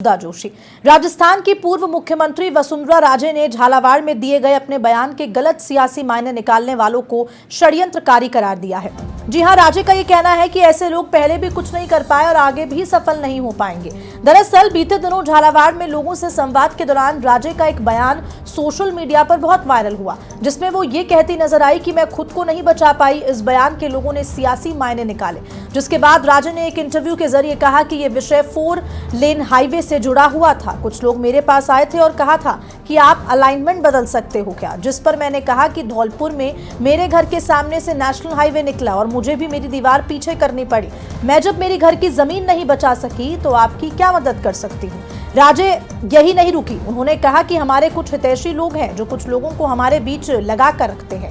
जोशी। राजस्थान की पूर्व मुख्यमंत्री वसुंधरा राजे ने झालावाड़ में दिए गए अपने बयान के गलत सियासी मायने निकालने वालों को षड्यंत्रकारी करार दिया है। जी हां, राजे का ये कहना है कि ऐसे लोग पहले भी कुछ नहीं कर पाए और आगे भी सफल नहीं हो पाएंगे। दरअसल बीते दिनों झालावाड़ में लोगों से संवाद के दौरान राजे का एक बयान सोशल मीडिया पर बहुत वायरल हुआ, जिसमें वो ये कहती नजर आई कि मैं खुद को नहीं बचा पाई। इस बयान के लोगों ने सियासी मायने निकाले, जिसके बाद राजे ने एक इंटरव्यू के जरिए कहा कि ये विषय 4 लेन हाईवे से जुड़ा हुआ था। कुछ लोग मेरे पास आए थे और कहा था कि आप अलाइनमेंट बदल सकते हो क्या, जिस पर मैंने कहा कि धौलपुर में मेरे घर के सामने से नेशनल हाईवे निकला और मुझे भी मेरी दीवार पीछे करनी पड़ी। मैं जब मेरी घर की जमीन नहीं बचा सकी तो आपकी क्या मदद कर सकती हूँ। राजे यही नहीं रुकी, उन्होंने कहा कि हमारे कुछ हितैषी लोग हैं जो कुछ लोगों को हमारे बीच लगा कर रखते हैं।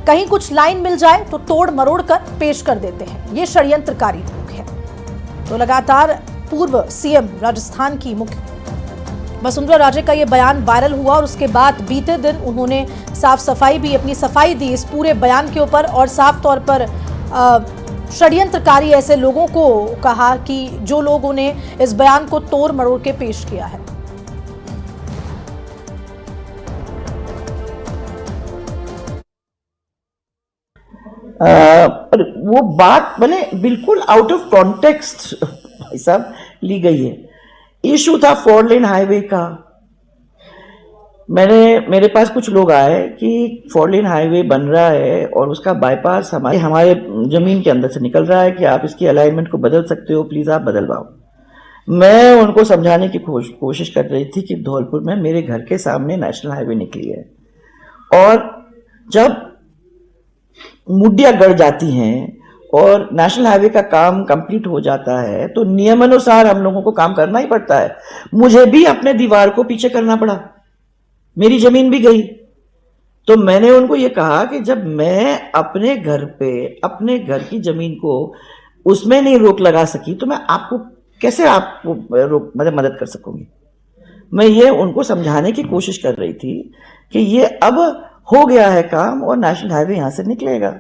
कहीं कुछ लाइन मिल जाए तो तोड़ मरोड़ कर पेश कर देते हैं। ये षड्यंत्रकारी लोग हैं। तो लगातार पूर्व सीएम राजस्थान की वसुंधरा राजे का ये बयान वायरल हुआ और उसके बाद बीते दिन उन्होंने साफ सफाई भी अपनी सफाई दी इस पूरे बयान के ऊपर और साफ तौर पर षड्यंत्रकारी ऐसे लोगों को कहा कि जो लोगों ने इस बयान को तोड़ मरोड़ के पेश किया है। पर वो बात मैंने बिल्कुल आउट ऑफ कॉन्टेक्स्ट भाई साहब ली गई है। इशू था 4 लेन हाईवे का। मेरे पास कुछ लोग आए कि 4 लेन हाईवे बन रहा है और उसका बाईपास हमारे जमीन के अंदर से निकल रहा है कि आप इसकी अलाइनमेंट को बदल सकते हो, प्लीज आप बदलवाओ। मैं उनको समझाने की कोशिश कर रही थी कि धौलपुर में मेरे घर के सामने नेशनल हाईवे निकली है और जब मुड्डियां गड़ जाती हैं और नेशनल हाईवे का काम कंप्लीट हो जाता है तो नियमानुसार हम लोगों को काम करना ही पड़ता है। मुझे भी अपने दीवार को पीछे करना पड़ा, मेरी जमीन भी गई। तो मैंने उनको ये कहा कि जब मैं अपने घर पे अपने घर की जमीन को उसमें नहीं रोक लगा सकी तो मैं आपको कैसे मदद कर सकूंगी। मैं ये उनको समझाने की कोशिश कर रही थी कि ये अब हो गया है काम और नेशनल हाईवे यहां से निकलेगा।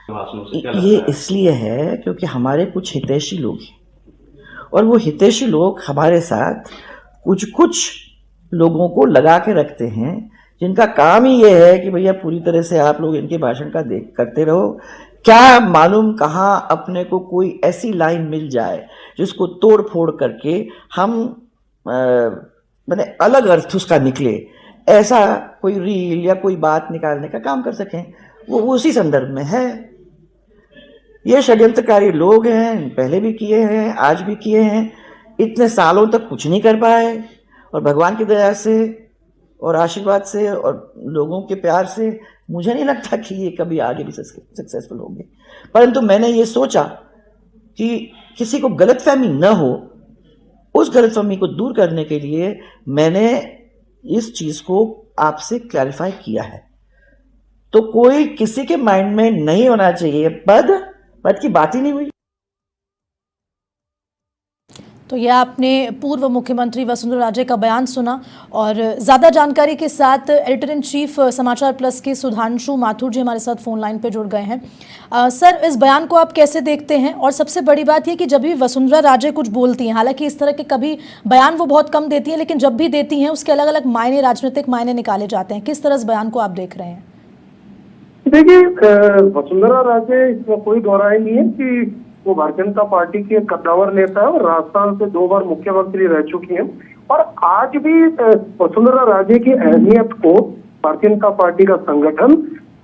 ये इसलिए है क्योंकि हमारे कुछ हितैषी लोग हैं और वो हितैषी लोग हमारे साथ कुछ लोगों को लगा के रखते हैं जिनका काम ही ये है कि भैया पूरी तरह से आप लोग इनके भाषण का देख करते रहो। क्या मालूम कहाँ अपने को कोई ऐसी लाइन मिल जाए जिसको तोड़ फोड़ करके हम अलग अर्थ उसका निकले, ऐसा कोई रील या कोई बात निकालने का काम कर सकें। वो उसी संदर्भ में है। ये षड्यंत्रकारी लोग हैं, पहले भी किए हैं, आज भी किए हैं। इतने सालों तक कुछ नहीं कर पाए और भगवान की दया से और आशीर्वाद से और लोगों के प्यार से मुझे नहीं लगता कि ये कभी आगे भी सक्सेसफुल होंगे। परंतु मैंने ये सोचा कि किसी को गलतफहमी न हो, उस गलतफहमी को दूर करने के लिए मैंने इस चीज को आपसे क्लैरिफाई किया है। तो कोई किसी के माइंड में नहीं होना चाहिए पद की बात ही नहीं हुई। तो यह आपने पूर्व मुख्यमंत्री वसुंधरा राजे का बयान सुना और ज़्यादा जानकारी के साथ एडिटर इन चीफ समाचार प्लस के सुधांशु माथुर जी हमारे साथ फोन लाइन पर जुड़ गए हैं। सर, इस बयान को आप कैसे देखते हैं? और सबसे बड़ी बात यह कि जब भी वसुंधरा राजे कुछ बोलती हैं, हालांकि इस तरह के कभी बयान वो बहुत कम देती हैं, लेकिन जब भी देती हैं उसके अलग अलग मायने, राजनीतिक मायने निकाले जाते हैं। किस तरह इस बयान को आप देख रहे हैं? देखिए, वसुंधरा राजे, इसमें कोई दोहराई नहीं है कि वो भारतीय जनता पार्टी की एक कद्दावर नेता है और राजस्थान से 2 बार मुख्यमंत्री रह चुकी हैं और आज भी वसुंधरा राजे की अहमियत को भारतीय जनता पार्टी का संगठन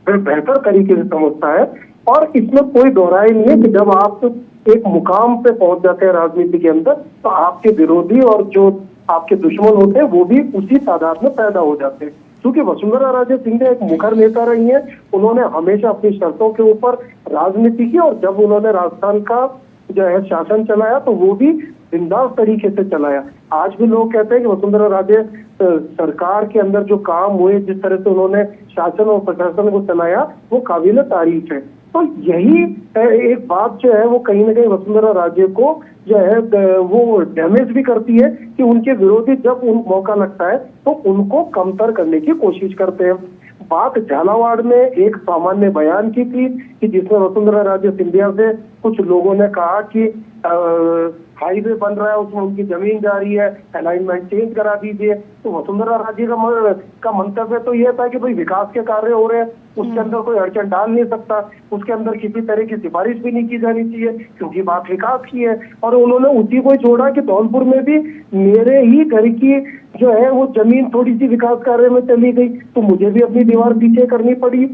बेहतर तरीके से समझता है। और इसमें कोई दोहराई नहीं है कि जब आप एक मुकाम पे पहुंच जाते हैं राजनीति के अंदर तो आपके विरोधी और जो आपके दुश्मन होते हैं वो भी उसी तादाद में पैदा हो जाते हैं। क्योंकि वसुंधरा राजे सिंधिया एक मुखर नेता रही हैं, उन्होंने हमेशा अपनी शर्तों के ऊपर राजनीति की और जब उन्होंने राजस्थान का जो है शासन चलाया तो वो भी बिंदास तरीके से चलाया। आज भी लोग कहते हैं कि वसुंधरा राजे सरकार के अंदर जो काम हुए, जिस तरह से उन्होंने शासन और प्रशासन को चलाया, वो काबिल तारीफ है। तो यही एक बात जो है वो कहीं ना कहीं वसुंधरा राजे को जो है वो डैमेज भी करती है कि उनके विरोधी जब उन मौका लगता है तो उनको कमतर करने की कोशिश करते हैं। बात झालावाड़ में एक सामान्य बयान की थी कि जिसमें वसुंधरा राजे सिंधिया से कुछ लोगों ने कहा कि हाईवे बन रहा है, उसमें उनकी जमीन जा रही है, अलाइनमेंट चेंज करा दीजिए। तो वसुंधरा राजे का मंतव्य तो यह था कि भाई विकास के कार्य हो रहे हैं, उसके अंदर कोई अड़चन डाल नहीं सकता, उसके अंदर किसी तरह की सिफारिश भी नहीं की जानी चाहिए, क्योंकि बात विकास की है। और उन्होंने उसी को जोड़ा कि धौलपुर में भी मेरे ही घर की जो है वो जमीन थोड़ी सी विकास कार्य में चली गई, तो मुझे भी अपनी दीवार पीछे करनी पड़ी।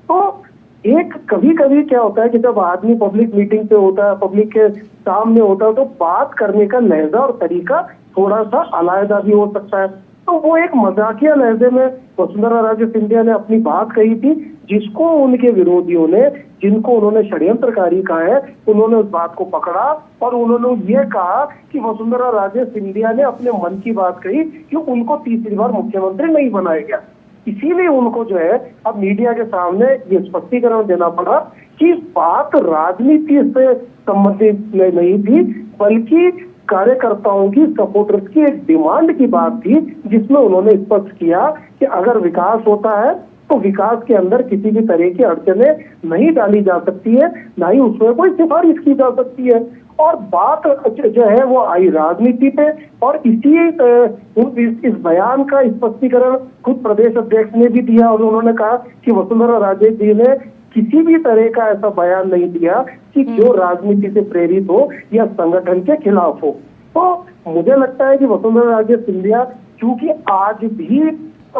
तो एक कभी कभी क्या होता है कि जब आदमी पब्लिक मीटिंग पे होता है, पब्लिक के सामने होता है, तो बात करने का लहजा और तरीका थोड़ा सा अलग भी हो सकता है। तो वो एक मजाकिया लहजे में वसुंधरा राजे सिंधिया ने अपनी बात कही थी, जिसको उनके विरोधियों ने, जिनको उन्होंने षड्यंत्रकारी कहा है, उन्होंने उस बात को पकड़ा और उन्होंने ये कहा कि वसुंधरा राजे सिंधिया ने अपने मन की बात कही कि उनको तीसरी बार मुख्यमंत्री नहीं बनाया गया। इसीलिए उनको जो है अब मीडिया के सामने ये स्पष्टीकरण देना पड़ा कि बात राजनीति से संबंधित नहीं थी, बल्कि कार्यकर्ताओं की, सपोर्टर्स की एक डिमांड की बात थी, जिसमें उन्होंने स्पष्ट किया कि अगर विकास होता है तो विकास के अंदर किसी भी तरह की अड़चने नहीं डाली जा सकती है, ना ही उसमें कोई सिफारिश की जा सकती है। और बात जो है वो आई राजनीति पे, और इस बयान का स्पष्टीकरण खुद प्रदेश अध्यक्ष ने भी दिया और उन्होंने कहा कि वसुंधरा राजे जी ने किसी भी तरह का ऐसा बयान नहीं दिया कि जो राजनीति से प्रेरित हो या संगठन के खिलाफ हो। तो मुझे लगता है कि वसुंधरा राजे सिंधिया चूंकि आज भी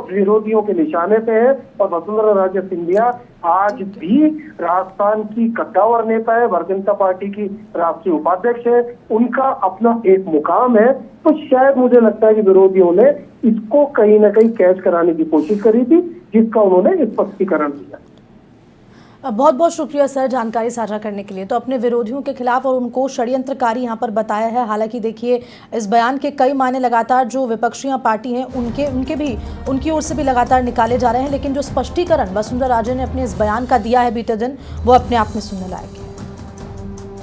विरोधियों के निशाने पे है, और वसुंधरा राजे सिंधिया आज भी राजस्थान की कद्दावर नेता है, भारतीय जनता पार्टी की राष्ट्रीय उपाध्यक्ष है, उनका अपना एक मुकाम है। तो शायद मुझे लगता है कि विरोधियों ने इसको कहीं ना कहीं कैच कराने की कोशिश करी थी, जिसका उन्होंने स्पष्टीकरण दिया। बहुत बहुत शुक्रिया सर जानकारी साझा करने के लिए। तो अपने विरोधियों के खिलाफ और उनको षड्यंत्रकारी यहाँ पर बताया है। हालांकि देखिए इस बयान के कई मायने लगातार जो विपक्षी पार्टी हैं उनकी ओर से भी लगातार निकाले जा रहे हैं, लेकिन जो स्पष्टीकरण वसुंधरा राजे ने अपने इस बयान का दिया है बीते दिन, वो अपने आप में सुनने लायक है।